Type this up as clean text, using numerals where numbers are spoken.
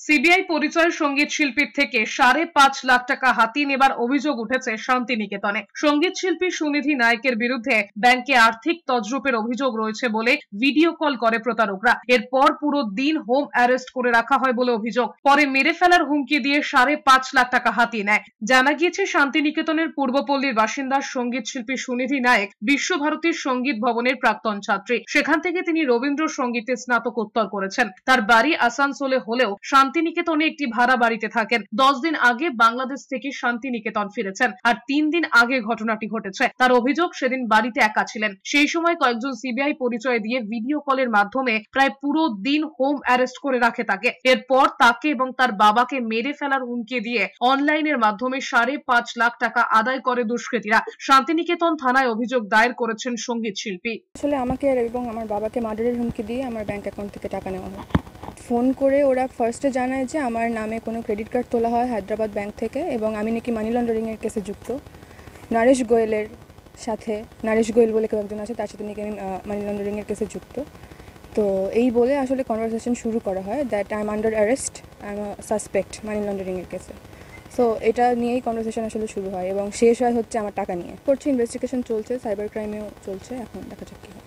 CBI পরিচয় সঙ্গীত শিল্পীর থেকে ৫.৫ লাখ টাকা হাতিয়ে নেবার অভিযোগ উঠেছে শান্তিনিকেতনে। সঙ্গীত শিল্পী সুনিধি নায়েকের বিরুদ্ধে ব্যাংকে আর্থিক তছরূপের অভিযোগ রয়েছে বলে ভিডিও কল করে প্রতারকরা। এরপর পুরো দিন হোম অ্যারেস্ট করে রাখা হয় বলে অভিযোগ। পরে মেরে ফেলার হুমকি দিয়ে ৫.৫ লাখ টাকা হাতিয়ে নেয়। জানা গিয়েছে, শান্তিনিকেতনের পূর্বপল্লীর বাসিন্দা সঙ্গীত শিল্পী সুনিধি নায়েক বিশ্বভারতীর সঙ্গীত ভবনের প্রাক্তন ছাত্রী। সেখান থেকে তিনি রবীন্দ্রসঙ্গীতে স্নাতকোত্তর করেছেন। তার বাড়ি আসানসোলে হলেও শান্তিনিকেতনে একটি ভাড়া বাড়িতে থাকেন। 10 দিন আগে বাংলাদেশ থেকে শান্তিনিকেতন ফিরেছেন, আর 3 দিন আগে ঘটনাটি ঘটেছে। তার অভিযোগ, সেদিন বাড়িতে একা ছিলেন। সেই সময় কয়েকজন সিবিআই পরিচয় দিয়ে ভিডিও কলের মাধ্যমে প্রায় পুরো দিন হোম অ্যারেস্ট করে রাখে তাকে। এরপর তাকে এবং তার বাবাকে মেরে ফেলার হুমকি দিয়ে অনলাইনের মাধ্যমে ৫.৫ লাখ টাকা আদায় করে দুষ্কৃতীরা। শান্তিনিকেতন থানায় অভিযোগ দায়ের করেছেন সঙ্গীত শিল্পী। আসলে আমাকে এবং আমার বাবাকে মার্ডারের হুমকি দিয়ে আমার ব্যাংক অ্যাকাউন্ট থেকে টাকা নেওয়া হয়। ফোন করে ওরা ফার্স্টে জানায় যে আমার নামে কোনো ক্রেডিট কার্ড তোলা হয় হায়দ্রাবাদ ব্যাংক থেকে, এবং আমি নাকি মানি লন্ডারিংয়ের কেসে যুক্ত। নরেশ গোয়েলের সাথে, নরেশ গোয়েল বলে কেউ একজন আছে, তার সাথে নাকি আমি মানি লন্ডারিংয়ের কেসে যুক্ত। তো এই বলে আসলে কনভারসেশন শুরু করা হয় that I am under arrest, I am suspect money লন্ডারিংয়ের কেসে। সো এটা নিয়েই কনভারসেশন আসলে শুরু হয় এবং শেষ হয় হচ্ছে আমার টাকা নিয়ে। করছি, ইনভেস্টিগেশন চলছে, সাইবার ক্রাইমেও চলছে, এখন দেখা যাক কি হয়।